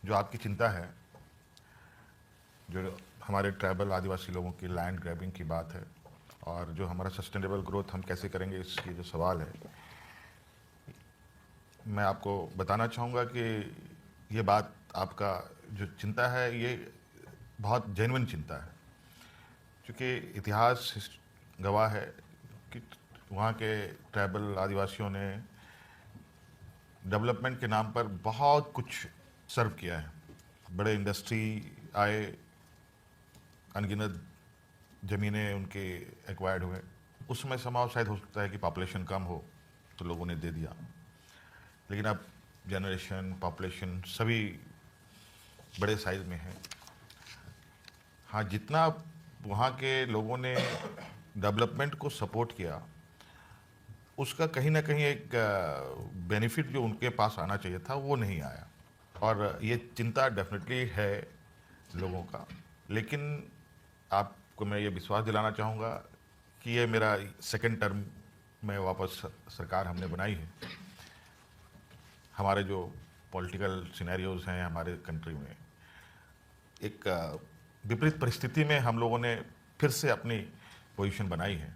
जो आपकी चिंता है, जो हमारे ट्राइबल आदिवासी लोगों की लैंड ग्रैबिंग की बात है, और जो हमारा सस्टेनेबल ग्रोथ हम कैसे करेंगे, इसकी जो सवाल है, मैं आपको बताना चाहूँगा कि ये बात आपका जो चिंता है, ये बहुत जेन्युइन चिंता है। क्योंकि इतिहास गवाह है कि वहाँ के ट्राइबल आदिवासियों ने डेवलपमेंट के नाम पर बहुत कुछ सर्व किया है। बड़े इंडस्ट्री आए, अनगिनत ज़मीनें उनके एक्वायर्ड हुए। उस समय समाव शायद हो सकता है कि पॉपुलेशन कम हो तो लोगों ने दे दिया, लेकिन अब जनरेशन, पॉपुलेशन सभी बड़े साइज में है। हाँ, जितना वहाँ के लोगों ने डेवलपमेंट को सपोर्ट किया, उसका कहीं ना कहीं एक बेनिफिट जो उनके पास आना चाहिए था वो नहीं आया। और ये चिंता डेफिनेटली है लोगों का। लेकिन आपको मैं ये विश्वास दिलाना चाहूँगा कि ये मेरा सेकंड टर्म में वापस सरकार हमने बनाई है। हमारे जो पॉलिटिकल सिनेरियोज हैं हमारे कंट्री में, एक विपरीत परिस्थिति में हम लोगों ने फिर से अपनी पोजीशन बनाई है।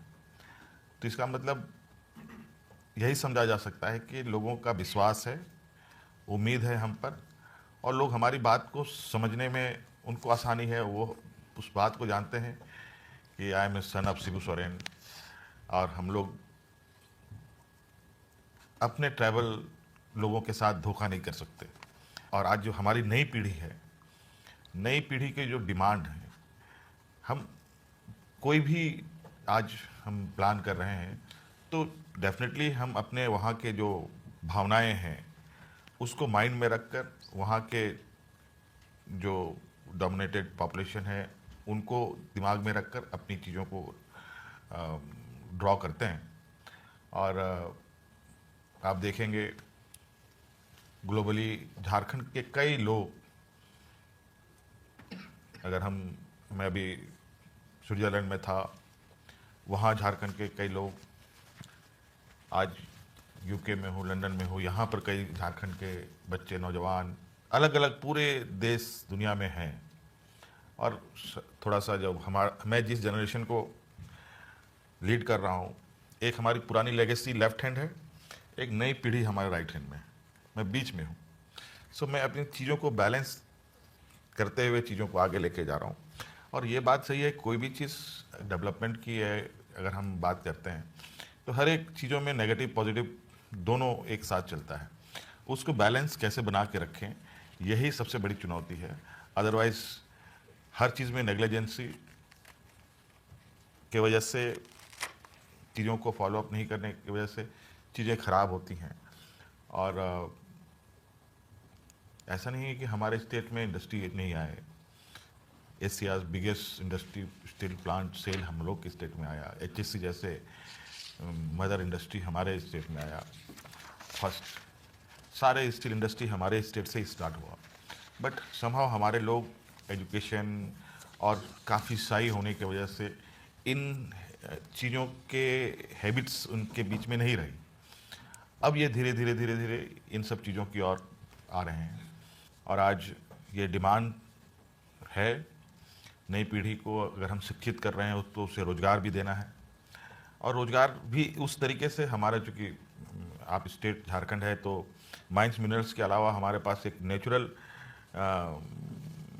तो इसका मतलब यही समझा जा सकता है कि लोगों का विश्वास है, उम्मीद है हम पर, और लोग हमारी बात को समझने में उनको आसानी है। वो उस बात को जानते हैं कि I am a son of Shibu Soren, और हम लोग अपने ट्राइबल लोगों के साथ धोखा नहीं कर सकते। और आज जो हमारी नई पीढ़ी है, नई पीढ़ी के जो डिमांड है, हम कोई भी आज हम प्लान कर रहे हैं तो डेफिनेटली हम अपने वहाँ के जो भावनाएं हैं उसको माइंड में रखकर, वहाँ के जो डोमिनेटेड पॉपुलेशन है उनको दिमाग में रखकर अपनी चीज़ों को ड्रॉ करते हैं। और आप देखेंगे ग्लोबली झारखंड के कई लोग, अगर मैं अभी स्विट्ज़रलैंड में था, वहाँ झारखंड के कई लोग, आज यूके में हो, लंदन में हो, यहाँ पर कई झारखंड के बच्चे, नौजवान अलग अलग पूरे देश दुनिया में हैं। और थोड़ा सा जब मैं जिस जनरेशन को लीड कर रहा हूँ, एक हमारी पुरानी लेगेसी लेफ्ट हैंड है, एक नई पीढ़ी हमारे राइट हैंड में, मैं बीच में हूँ। सो मैं अपनी चीज़ों को बैलेंस करते हुए चीज़ों को आगे लेके जा रहा हूँ। और ये बात सही है, कोई भी चीज़ डेवलपमेंट की है अगर हम बात करते हैं तो हर एक चीज़ों में नेगेटिव पॉजिटिव दोनों एक साथ चलता है। उसको बैलेंस कैसे बना के रखें, यही सबसे बड़ी चुनौती है। अदरवाइज़ हर चीज़ में नेग्लिजेंसी के वजह से, चीज़ों को फॉलोअप नहीं करने की वजह से चीज़ें ख़राब होती हैं। और ऐसा नहीं है कि हमारे स्टेट में इंडस्ट्री नहीं आए। Asia's biggest industry steel plant SAIL हम लोग के स्टेट में आया। HSC जैसे मदर इंडस्ट्री हमारे स्टेट में आया। फर्स्ट सारे स्टील इंडस्ट्री हमारे स्टेट से ही स्टार्ट हुआ। बट समहाउ हमारे लोग एजुकेशन और काफ़ी शाही होने की वजह से इन चीज़ों के हैबिट्स उनके बीच में नहीं रही। अब ये धीरे धीरे धीरे धीरे इन सब चीज़ों की ओर आ रहे हैं। और आज ये डिमांड है, नई पीढ़ी को अगर हम शिक्षित कर रहे हैं तो उसे रोज़गार भी देना है। और रोज़गार भी उस तरीके से, हमारा चूँकि आप स्टेट झारखंड है तो माइंस मिनरल्स के अलावा हमारे पास एक नेचुरल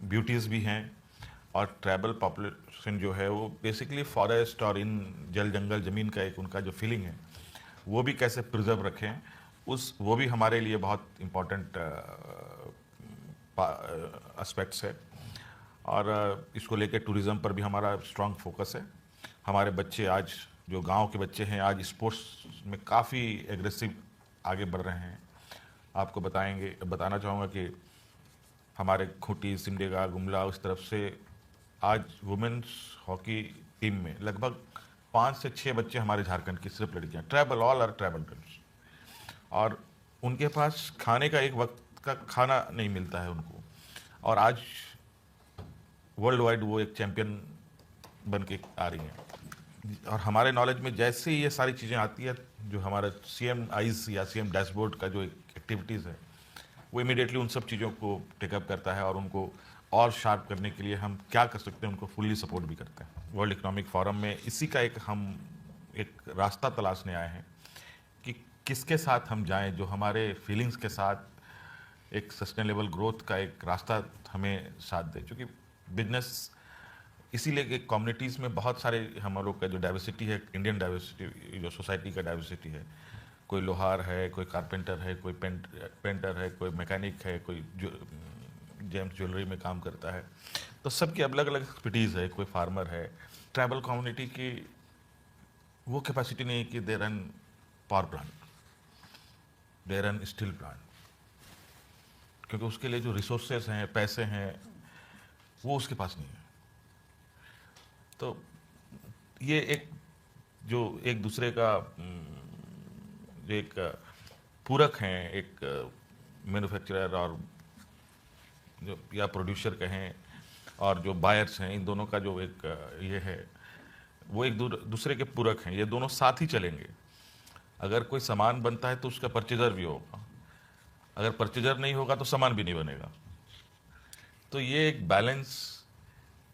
ब्यूटीज़ भी हैं। और ट्राइबल पॉपुलेशन जो है वो बेसिकली फॉरेस्ट और इन जल जंगल ज़मीन का एक उनका जो फीलिंग है वो भी कैसे प्रिजर्व रखें, वो भी हमारे लिए बहुत इम्पोर्टेंट एस्पेक्ट्स है। और इसको लेकर टूरिज़्म पर भी हमारा स्ट्रांग फोकस है। हमारे बच्चे आज, जो गांव के बच्चे हैं, आज स्पोर्ट्स में काफ़ी एग्रेसिव आगे बढ़ रहे हैं। आपको बताना चाहूँगा कि हमारे खूंटी, सिमडेगा, गुमला, उस तरफ से आज वुमेन्स हॉकी टीम में लगभग 5 से 6 बच्चे हमारे झारखंड की सिर्फ लड़कियाँ, tribal, all are tribal girls. और उनके पास खाने का एक वक्त का खाना नहीं मिलता है उनको। और आज वर्ल्ड वाइड वो एक चैम्पियन बन के आ रही हैं। और हमारे नॉलेज में जैसे ही ये सारी चीज़ें आती है, जो हमारा CM आइज या CM डैशबोर्ड का जो एक्टिविटीज़ है, वो इमीडिएटली उन सब चीज़ों को टेकअप करता है और उनको और शार्प करने के लिए हम क्या कर सकते हैं उनको फुल्ली सपोर्ट भी करते हैं। वर्ल्ड इकोनॉमिक फोरम में इसी का हम एक रास्ता तलाशने आए हैं कि किसके साथ हम जाएं जो हमारे फीलिंग्स के साथ एक सस्टेनेबल ग्रोथ का एक रास्ता हमें साथ दे। क्योंकि बिजनेस इसीलिए कि कम्युनिटीज़ में बहुत सारे हम लोग का जो डाइवर्सिटी है, इंडियन डाइवर्सिटी, जो सोसाइटी का डाइवर्सिटी है, कोई लोहार है, कोई कारपेंटर है, कोई पेंटर है, कोई मैकेनिक है, कोई जेम्स ज्वेलरी में काम करता है, तो सबकी अलग अलग एक्सपर्टीज़ है, कोई फार्मर है। ट्राइबल कम्युनिटी की वो कैपेसिटी नहीं है कि they run power plant, they run steel plant, क्योंकि उसके लिए जो रिसोर्सेज हैं, पैसे हैं, वो उसके पास नहीं है। तो ये एक जो एक दूसरे का जो एक पूरक हैं, एक मैन्युफैक्चरर और जो या प्रोड्यूसर कहें और जो बायर्स हैं, इन दोनों का जो एक ये है, वो एक दूसरे के पूरक हैं। ये दोनों साथ ही चलेंगे। अगर कोई सामान बनता है तो उसका परचेजर भी होगा, अगर परचेजर नहीं होगा तो सामान भी नहीं बनेगा। तो ये एक बैलेंस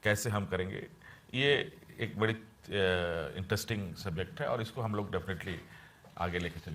कैसे हम करेंगे, ये एक बड़ी इंटरेस्टिंग सब्जेक्ट है और इसको हम लोग डेफिनेटली आगे लेके चलेंगे।